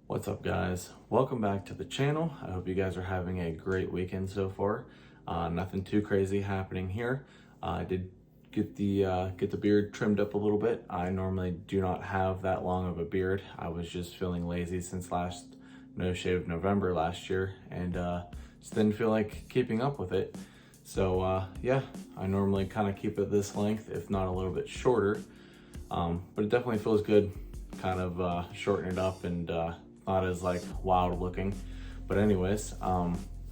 What's up, guys? Welcome back to the channel. I hope you guys are having a great weekend so far. Nothing too crazy happening here. I did get the beard trimmed up a little bit. I normally do not have that long of a beard. I was just feeling lazy since last No Shave November last year, and just didn't feel like keeping up with it. So yeah, I normally kind of keep it this length, if not a little bit shorter. But it definitely feels good, kind of shorten it up and not as like wild looking. But anyways,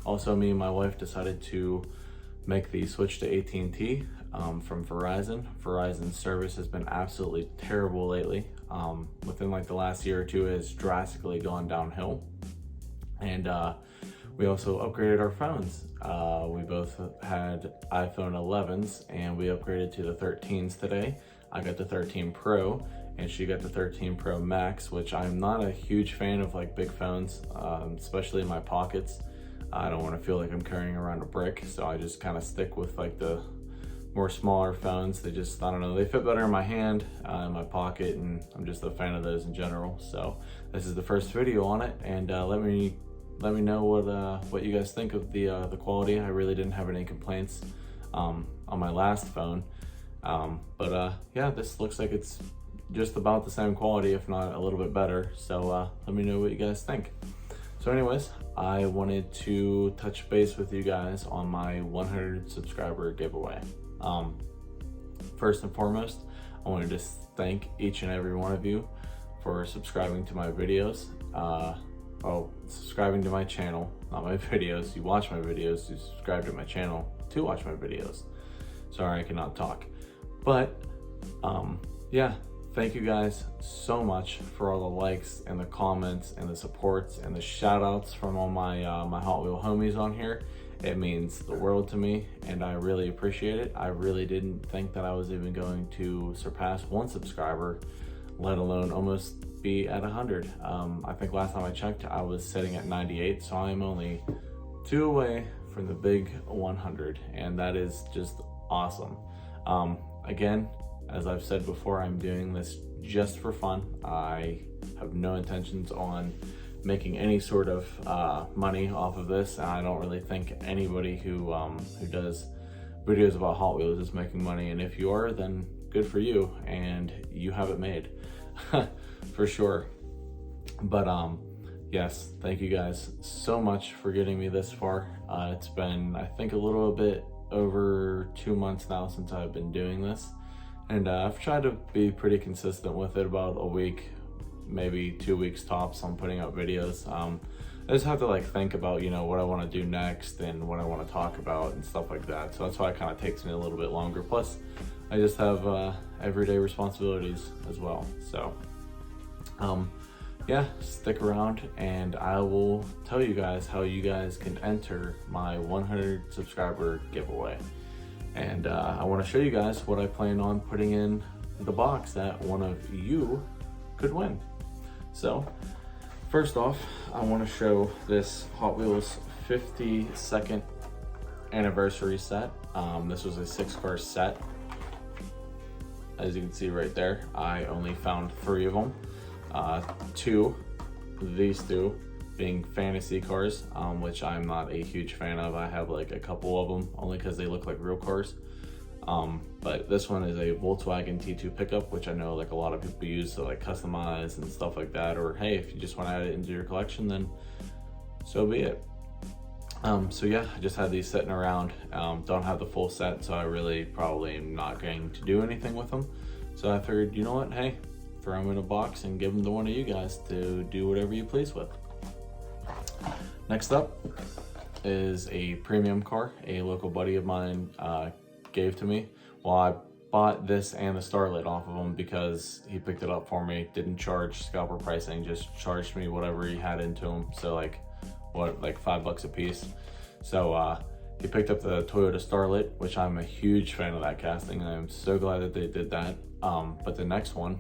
also me and my wife decided to make the switch to AT&T from Verizon. Verizon's service has been absolutely terrible lately. Within like the last year or two, it has drastically gone downhill. And we also upgraded our phones. We both had iPhone 11s and we upgraded to the 13s today. I got the 13 Pro and she got the 13 Pro Max, which I'm not a huge fan of like big phones, especially in my pockets. I don't want to feel like I'm carrying around a brick, so I just kind of stick with like the more smaller phones. They just, I don't know, they fit better in my hand, in my pocket, and I'm just a fan of those in general. So this is the first video on it, and let me know what you guys think of the quality. I really didn't have any complaints on my last phone, but yeah, this looks like it's just about the same quality, if not a little bit better. So let me know what you guys think. So anyways, I wanted to touch base with you guys on my 100 subscriber giveaway. First and foremost, I wanted to thank each and every one of you for subscribing to my videos. Subscribing to my channel, not my videos. You watch my videos, you subscribe to my channel to watch my videos. Sorry, I cannot talk. But yeah, thank you guys so much for all the likes and the comments and the supports and the shout outs from all my my Hot Wheel homies on here. It means the world to me and I really appreciate it. I really didn't think that I was even going to surpass 1 subscriber, let alone almost be at 100. I think last time I checked, I was sitting at 98, so I'm only 2 away from the big 100, and that is just awesome. Again, as I've said before, I'm doing this just for fun. I have no intentions on making any sort of money off of this, and I don't really think anybody who does videos about Hot Wheels is making money. And if you are, then good for you, and you have it made for sure. But yes, thank you guys so much for getting me this far. It's been, I think, a little bit over 2 months now since I've been doing this. And I've tried to be pretty consistent with it, about a week, maybe 2 weeks tops on putting out videos. I just have to like think about, you know, what I want to do next and what I want to talk about and stuff like that. So that's why it kind of takes me a little bit longer. Plus, I just have everyday responsibilities as well. So yeah, stick around and I will tell you guys how you guys can enter my 100 subscriber giveaway. And I want to show you guys what I plan on putting in the box that one of you could win. So first off, I want to show this Hot Wheels 52nd anniversary set. This was a 6-car set. As you can see right there, I only found 3 of them. These two being fantasy cars, which I'm not a huge fan of. I have like a couple of them only because they look like real cars. But this one is a Volkswagen T2 pickup, which I know like a lot of people use to like customize and stuff like that. Or hey, if you just want to add it into your collection, then so be it. So yeah, I just had these sitting around. Don't have the full set, so I really probably am not going to do anything with them. So I figured, you know what, hey, throw them in a box and give them to one of you guys to do whatever you please with. Next up is a premium car a local buddy of mine gave to me. Well, I bought this and the Starlet off of him because he picked it up for me, didn't charge scalper pricing, just charged me whatever he had into him. So like $5 a piece. So he picked up the Toyota Starlet, which I'm a huge fan of that casting, and I'm so glad that they did that. But the next one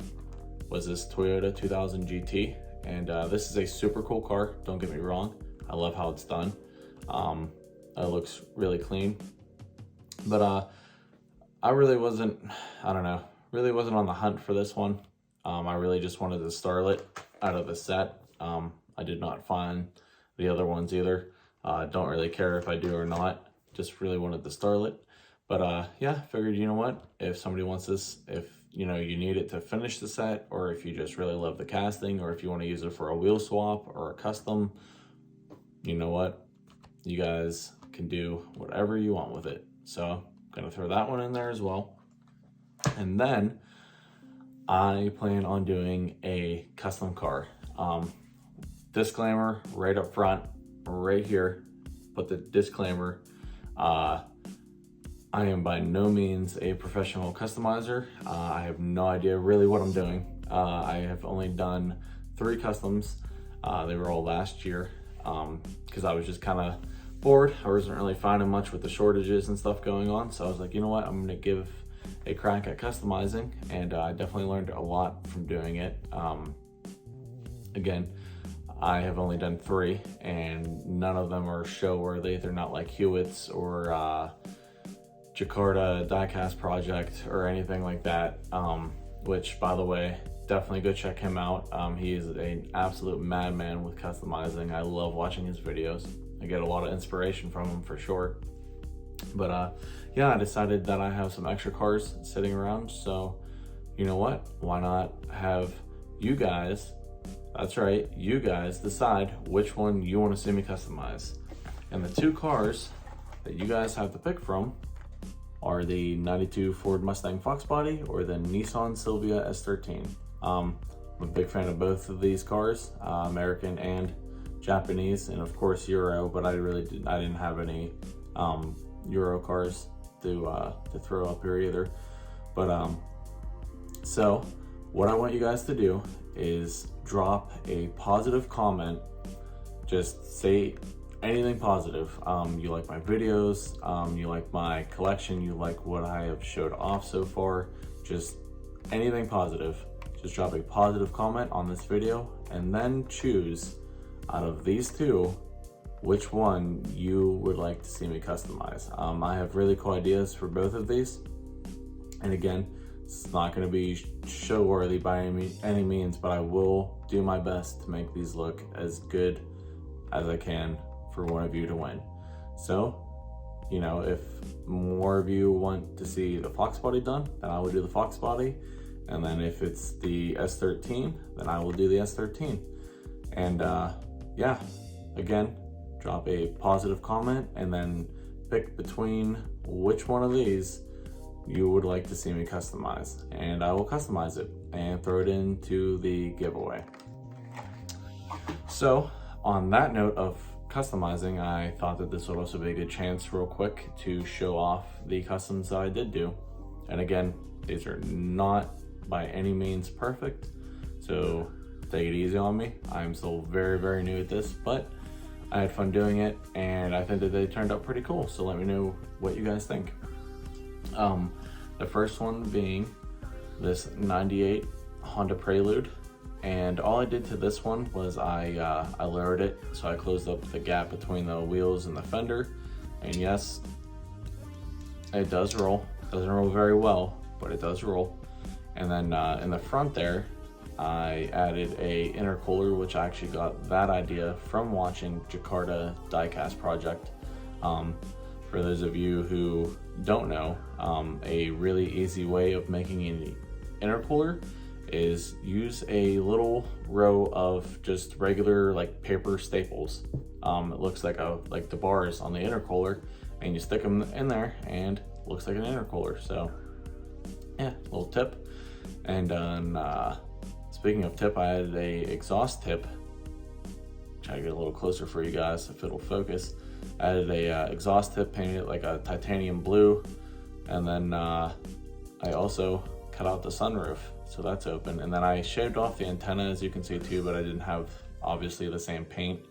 was this Toyota 2000 GT, and this is a super cool car, don't get me wrong. I love how it's done. It looks really clean, but I really wasn't on the hunt for this one. I really just wanted the Starlet out of the set. I did not find the other ones either. Don't really care if I do or not. Just really wanted the Starlet. But yeah, figured, you know what, if somebody wants this, if you know you need it to finish the set, or if you just really love the casting, or if you want to use it for a wheel swap or a custom, you know what, you guys can do whatever you want with it. So I'm gonna throw that one in there as well. And then I plan on doing a custom car. Disclaimer right up front, right here, put the disclaimer, I am by no means a professional customizer. I have no idea really what I'm doing. I have only done 3 customs. They were all last year because I was just kind of bored. I wasn't really finding much with the shortages and stuff going on. So I was like, you know what, I'm gonna give a crack at customizing, and I definitely learned a lot from doing it. Again, I have only done 3 and none of them are show worthy. They're not like Hewitt's or Jakarta diecast project or anything like that, which, by the way, definitely go check him out. He is an absolute madman with customizing. I love watching his videos. I get a lot of inspiration from him for sure. But yeah, I decided that I have some extra cars sitting around, so you know what, why not have you guys, that's right, you guys decide which one you want to see me customize. And the 2 cars that you guys have to pick from are the 92 Ford Mustang Fox Body or the Nissan Silvia S13. I'm a big fan of both of these cars, American and Japanese, and of course Euro, but I didn't have any Euro cars to throw up here either. But so what I want you guys to do is drop a positive comment. Just say anything positive. You like my videos, you like my collection, you like what I have showed off so far, just anything positive. Just drop a positive comment on this video and then choose out of these 2 which one you would like to see me customize. I have really cool ideas for both of these, and again, it's not going to be show worthy by any means, but I will do my best to make these look as good as I can for one of you to win. So, you know, if more of you want to see the Fox Body done, then I will do the Fox Body. And then if it's the S13, then I will do the S13. And yeah, again, drop a positive comment and then pick between which one of these you would like to see me customize, and I will customize it and throw it into the giveaway. So on that note of customizing, I thought that this would also be a good chance real quick to show off the customs that I did do. And again, these are not by any means perfect, so take it easy on me. I'm still very, very new at this, but I had fun doing it, and I think that they turned out pretty cool. So let me know what you guys think. The first one being this 98 Honda Prelude, and all I did to this one was I lowered it, so I closed up the gap between the wheels and the fender, and yes, it does roll. It doesn't roll very well, but it does roll. And then in the front there, I added a intercooler, which I actually got that idea from watching Jakarta diecast project. For those of you who don't know, a really easy way of making an intercooler is use a little row of just regular like paper staples. It looks like the bars on the intercooler, and you stick them in there and it looks like an intercooler. So yeah, little tip. And then speaking of tip, I added a exhaust tip. Try to get a little closer for you guys if it'll focus. I added a exhaust tip, painted it like a titanium blue, and then I also cut out the sunroof, so that's open. And then I shaved off the antenna, as you can see too, but I didn't have obviously the same paint,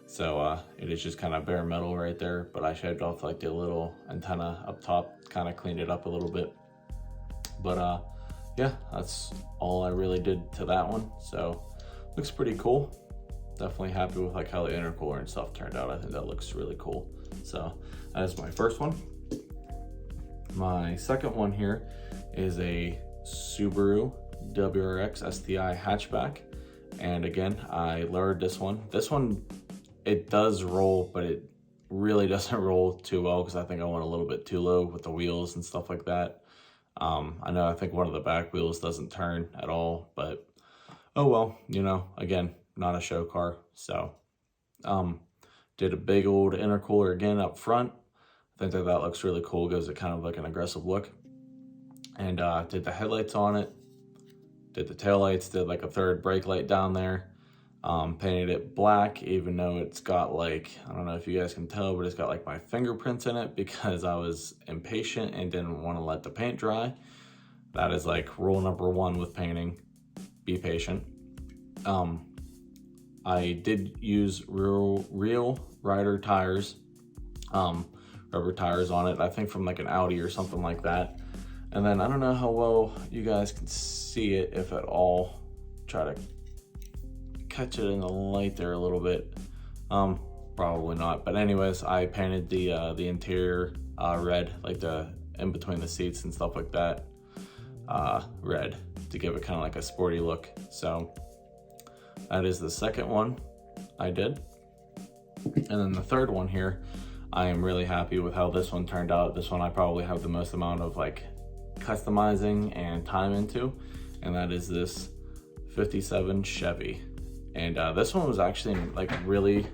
so it is just kind of bare metal right there. But I shaved off like the little antenna up top, kind of cleaned it up a little bit. But yeah, that's all I really did to that one. So looks pretty cool. Definitely happy with like how the intercooler and stuff turned out. I think that looks really cool. So that is my first one. My second one here is a Subaru WRX STI hatchback, And again, I lowered this one. This one, it does roll, but it really doesn't roll too well because I think I went a little bit too low with the wheels and stuff like that. I think one of the back wheels doesn't turn at all, but oh well, you know, again, not a show car. So did a big old intercooler again up front. I think that looks really cool, gives it kind of like an aggressive look. And did the headlights on it, did the taillights, did like a third brake light down there. Painted it black, even though it's got like, I don't know if you guys can tell, but it's got like my fingerprints in it because I was impatient and didn't want to let the paint dry. That is like rule number one with painting, be patient. I did use real rider tires, rubber tires on it, I think from like an Audi or something like that. And then I don't know how well you guys can see it, if at all. Try to catch it in the light there a little bit. Probably not, but anyways, I painted the interior red, like the in between the seats and stuff like that, red, to give it kind of like a sporty look. So that is the second one I did. And then the third one here, I am really happy with how this one turned out. This one I probably have the most amount of like customizing and time into, and that is this 57 Chevy. And this one was actually in like really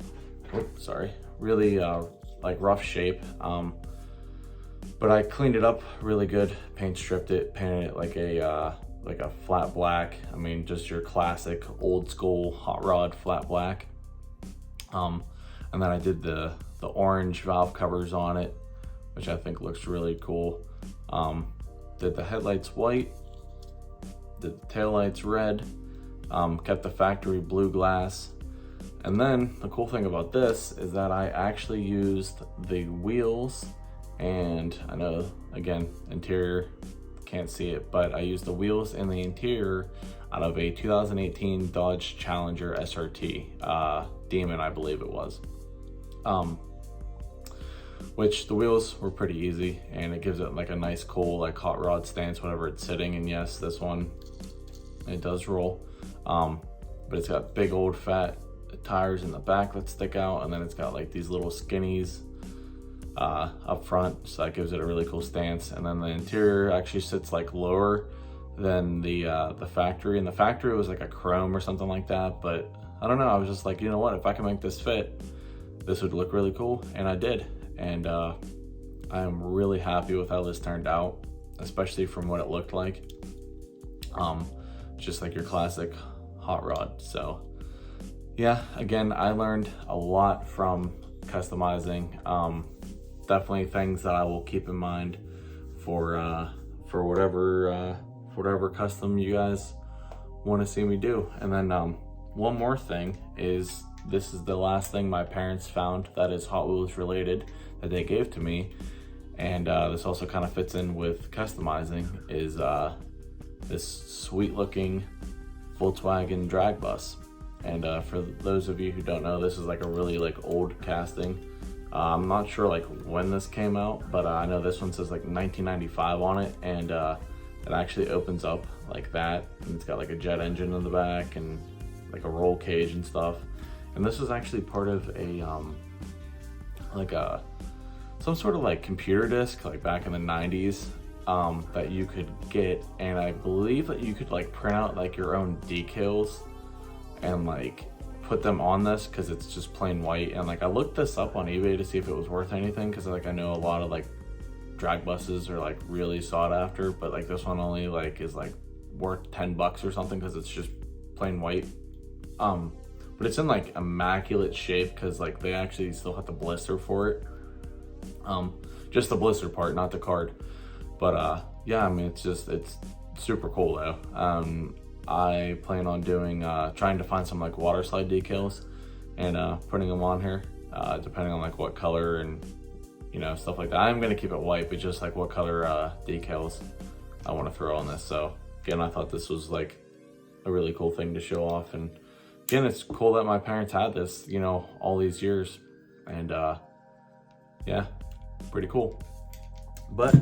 like rough shape. But I cleaned it up really good, paint stripped it, painted it like a flat black. I mean, just your classic old school hot rod flat black. And then I did the orange valve covers on it, which I think looks really cool. Did the headlights white, did the taillights red. Kept the factory blue glass. And then the cool thing about this is that I actually used the wheels, and I know, again, interior, can't see it, but I used the wheels and the interior out of a 2018 Dodge Challenger SRT, Demon, I believe it was. Which the wheels were pretty easy, and it gives it like a nice cool like hot rod stance whenever it's sitting. And yes, this one, it does roll. But it's got big old fat tires in the back that stick out, and then it's got like these little skinnies up front, so that gives it a really cool stance. And then the interior actually sits like lower than the factory, and the factory was like a chrome or something like that, but I don't know, I was just like, you know what, if I can make this fit, this would look really cool, and I did. And I am really happy with how this turned out, especially from what it looked like. Just like your classic hot rod. So yeah, again, I learned a lot from customizing. Definitely things that I will keep in mind for whatever custom you guys want to see me do. And then one more thing is, this is the last thing my parents found that is Hot Wheels related that they gave to me, and this also kind of fits in with customizing, is this sweet looking Volkswagen drag bus. And for those of you who don't know, this is like a really like old casting. I'm not sure like when this came out, but I know this one says like 1995 on it, and it actually opens up like that, and it's got like a jet engine in the back and like a roll cage and stuff. And this was actually part of a some sort of like computer disc, like back in the 90s, that you could get, and I believe that you could like print out like your own decals and like put them on this, because it's just plain white. And like I looked this up on eBay to see if it was worth anything, because like I know a lot of like drag buses are like really sought after, but like this one only like is like worth $10 or something, because it's just plain white. But it's in like immaculate shape, because like they actually still have the blister for it. Just the blister part, not the card. But yeah, I mean, it's super cool though. I plan on doing trying to find some like water slide decals and putting them on here, depending on like what color and stuff like that. I'm gonna keep it white, but just like what color decals I want to throw on this. So again, I thought this was like a really cool thing to show off. And again, it's cool that my parents had this, all these years. And yeah, pretty cool. But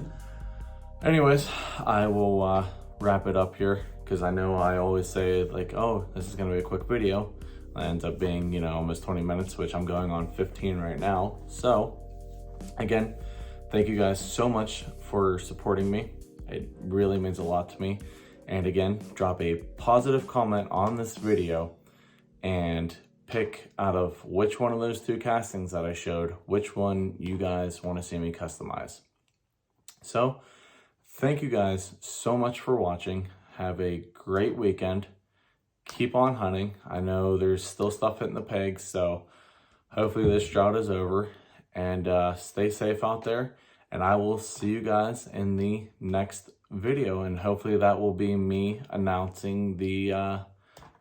anyways, I will wrap it up here, because I know I always say like, oh, this is gonna be a quick video. It ends up being, you know, almost 20 minutes, which I'm going on 15 right now. So again, thank you guys so much for supporting me. It really means a lot to me. And again, drop a positive comment on this video and pick out of which one of those two castings that I showed, which one you guys want to see me customize. So thank you guys so much for watching. Have a great weekend. Keep on hunting. I know there's still stuff hitting the pegs, so hopefully this drought is over. And stay safe out there. And I will see you guys in the next video. And hopefully that will be me announcing the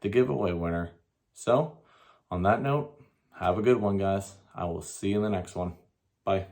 giveaway winner. So on that note, have a good one, guys. I will see you in the next one. Bye.